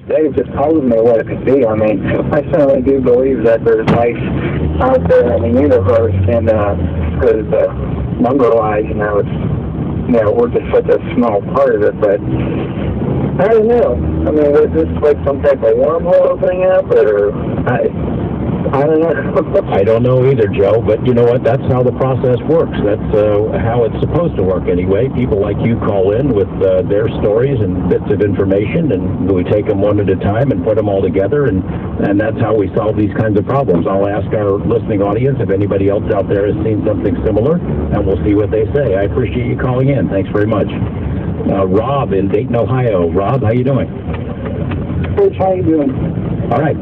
They just told me what it could be. I mean, I certainly do believe that there's life out there in the universe, and because number-wise, we're just such a small part of it, but I don't know. I mean, was this like some type of wormhole opening up, or I don't know. I don't know either, Joe, but you know what? That's how the process works. That's how it's supposed to work anyway. People like you call in with their stories and bits of information, and we take them one at a time and put them all together, and that's how we solve these kinds of problems. I'll ask our listening audience if anybody else out there has seen something similar, and we'll see what they say. I appreciate you calling in. Thanks very much. Rob in Dayton, Ohio. Rob, how you doing? Coach, how you doing? All right.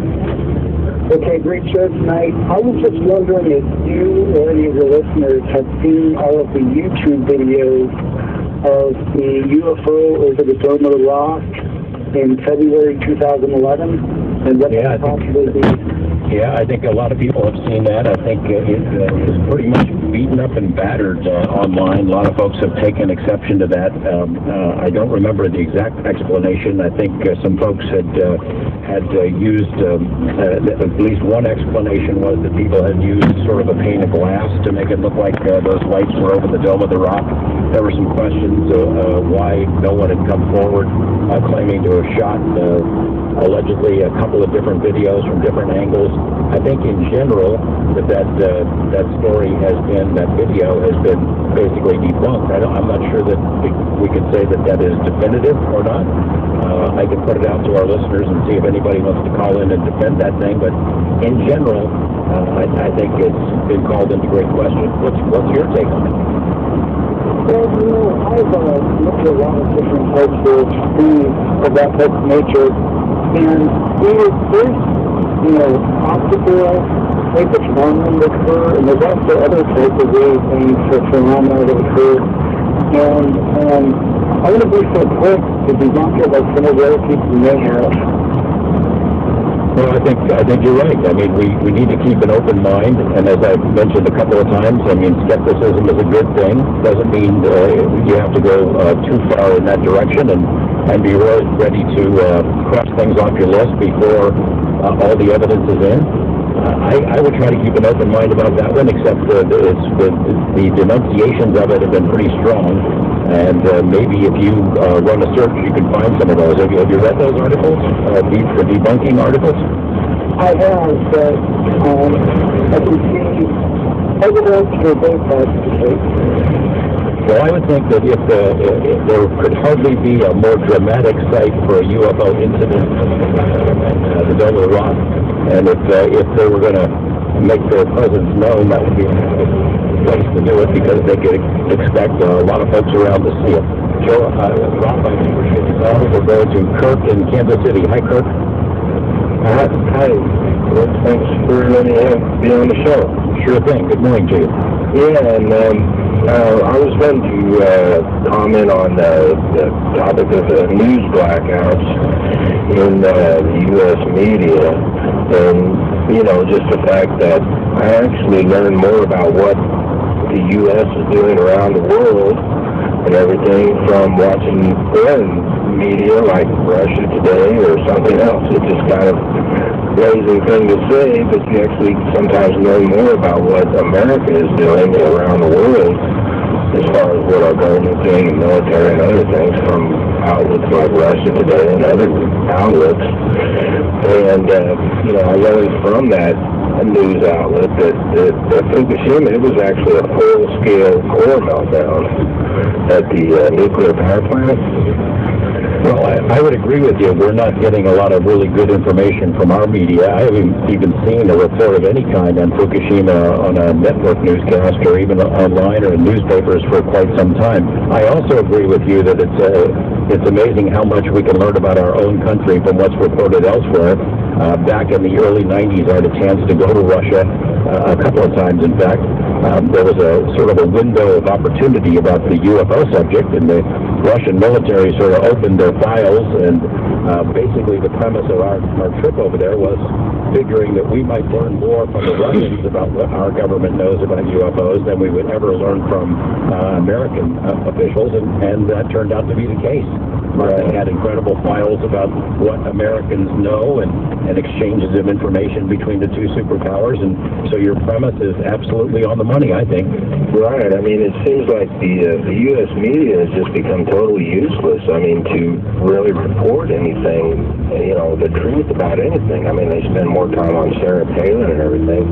Okay, great show tonight. I was just wondering if you or any of your listeners have seen all of the YouTube videos of the UFO over the Dome of the Rock in February 2011, and what that possibly be. Yeah, I think a lot of people have seen that. I think it is pretty much beaten up and battered online. A lot of folks have taken exception to that. I don't remember the exact explanation. I think some folks had used, at least one explanation was that people had used sort of a pane of glass to make it look like those lights were over the Dome of the Rock. There were some questions why no one had come forward claiming to have shot allegedly a couple of different videos from different angles. I think in general that story has been, that video has been basically debunked. I'm not sure that we can say that is definitive or not. I can put it out to our listeners and see if anybody wants to call in and defend that thing, but in general, I think it's been called into great question. What's your take on it? Well, I've looked at a lot of different types of things of that type of nature, and there's optical type of phenomena that occur, and there's also other types of weird things or phenomena that occur. And I want to be so quick to debunk it like some of the other people may have. Well, I think you're right. I mean, we need to keep an open mind, and as I've mentioned a couple of times, I mean, skepticism is a good thing. Doesn't mean you have to go too far in that direction, and be ready to cross things off your list before all the evidence is in. I would try to keep an open mind about that one, except the denunciations of it have been pretty strong, and maybe if you run a search, you can find some of those. Have you read those articles, the debunking articles? I have, but I can see evidence for both sides of the case. Well, I would think that if there could hardly be a more dramatic site for a UFO incident than the Dome of the Rock, and if they were going to make their presence known, that would be a place to do it, because they could expect a lot of folks around to see it. Joe, Rob, I appreciate the call. We're going to Kirk in Kansas City. Hi, Kirk. Hi. Well, thanks for letting me be on the show. Sure thing. Good morning to you. Yeah, and I was going to comment on the topic of the news blackouts in the U.S. media, and, just the fact that I actually learned more about what the U.S. is doing around the world and everything from watching foreign media like Russia Today or something else. It's just kind of lazy thing to say, but you actually sometimes learn more about what America is doing around the world as far as what our government's doing, the military and other things, from outlets like Russia Today and other outlets. And, I learned from that news outlet that Fukushima, it was actually a full-scale core meltdown at the nuclear power plant. Well, I would agree with you. We're not getting a lot of really good information from our media. I haven't even seen a report of any kind on Fukushima on a network newscast or even online or in newspapers for quite some time. I also agree with you that it's amazing how much we can learn about our own country from what's reported elsewhere. Back in the early 90s, I had a chance to go to Russia a couple of times, in fact. There was a sort of a window of opportunity about the UFO subject, and Russian military sort of opened their files, and basically the premise of our trip over there was figuring that we might learn more from the Russians about what our government knows about UFOs than we would ever learn from American officials, and that turned out to be the case. They had incredible files about what Americans know and exchanges of information between the two superpowers, and so your premise is absolutely on the money, I think. Right. I mean, it seems like the U.S. media has just become totally useless. I mean, to really report anything, you know, the truth about anything. I mean, they spend more time on Sarah Palin and everything.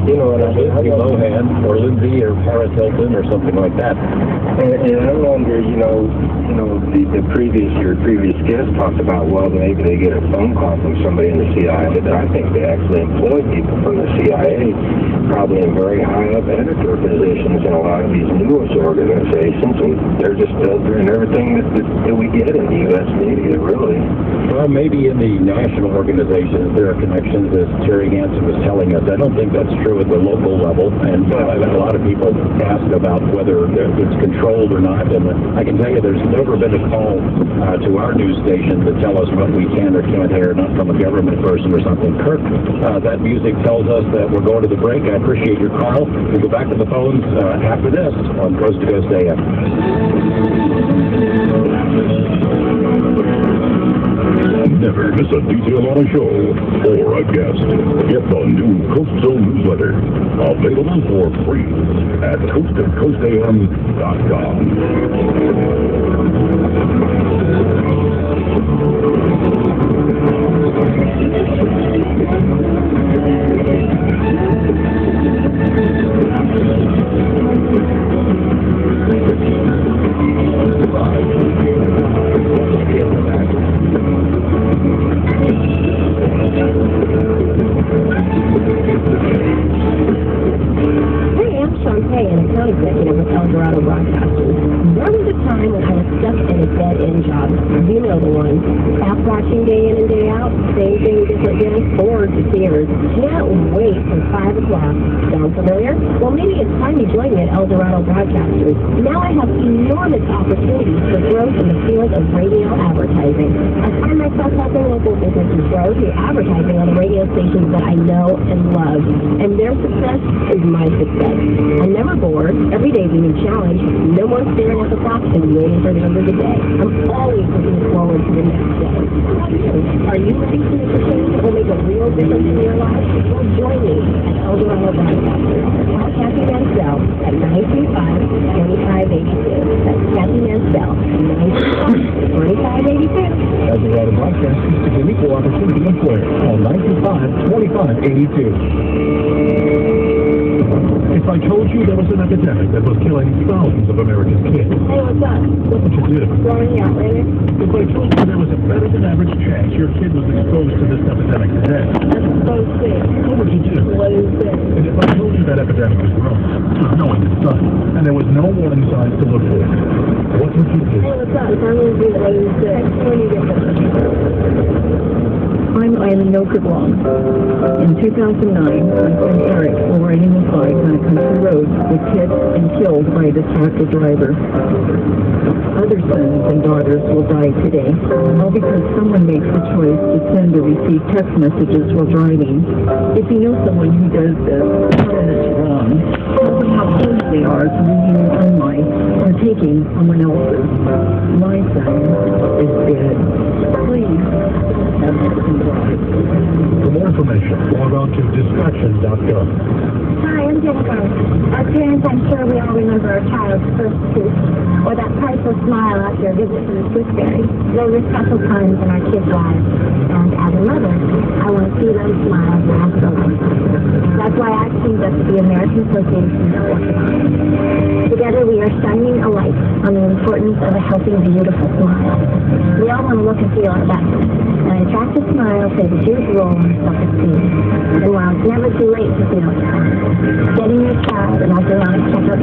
You know, and Lindsay Lohan or Lindsay or Paris Hilton or something like that. And I wonder, the previous guest talked about, well, maybe they get a phone call from somebody in the CIA, but I think they actually employ people from the CIA, probably in very high-up editor positions in a lot of these news organizations, and they're just filtering everything that we get in the U.S. media, really. Well, maybe in the national organizations there are connections, as Terry Hansen was telling us. I don't think that's true at the local level, and I've had a lot of people ask about whether it's controlled or not, and I can tell you there's never been a call to our news station to tell us what we can or can't hear, not from a government person or something. Kirk, that music tells us that we're going to the break. I appreciate your call. We'll go back to the phones after this on Coast to Coast AM. Never miss a detail on a show or a guest. Get the new Coast Zone newsletter, available for free at coasttocoastam.com. You know the one. App watching day in and day out, same thing, different day, bored to tears. Can't wait for 5 o'clock. Sound familiar? Well, maybe it's time you join me at El Dorado Broadcasters. Now I have enormous opportunities for growth in the field of radio advertising. I find myself helping local businesses grow through advertising on the radio stations that I know and love. And their success is my success. I'm never bored. Every day is a new challenge. No more staring at the clock and waiting for the end of the day. I'm always looking forward to the next day. How about you? Are you ready to make a change that will make a real difference in your life? Well, join me at El Dorado Broadcasters. Call Kathy Mansell at 935-2582. That's Kathy Mansell, 935-2582. El Dorado Broadcasters is an equal opportunity employer. Call 935-2582. If I told you there was an epidemic that was killing thousands of American kids, Hey, what's up? what would you do? Throwing me out later? If I told you there was a better than average chance your kid was exposed to this epidemic today, That's so sick. what would you do? What is this? And if I told you that epidemic was growing, knowing its sign, and there was no warning signs to look for, what would you do? Hey, what's up? If I'm going to do what you said, when you get this. I'm Eileen Milford Long. In 2009, my friend Eric was riding his bike on a country road, was hit and killed by a distracted driver. Other sons and daughters will die today, all because someone makes the choice to send or receive text messages while driving. If you know someone who does this, tell them it's wrong. Tell them how close they are to losing their own life or taking someone else's. My son is dead. Please, have some drive. For more information, log on to distraction.gov. Hi, I'm Jennifer. As parents, I'm sure we all remember our child's first tooth, or that priceless smile after a visit to the tooth fairy. Those are special times in our kids' lives. And as a mother, I want to see them smile last a lifetime. That's why I've teamed up with the American Association of Orthodontists. Together, we are shining a light on the importance of a healthy, beautiful smile. We all want to look and feel our best. And an attractive smile plays a huge role in self-esteem. And while it's never too late to feel it, getting your child an orthodontic checkup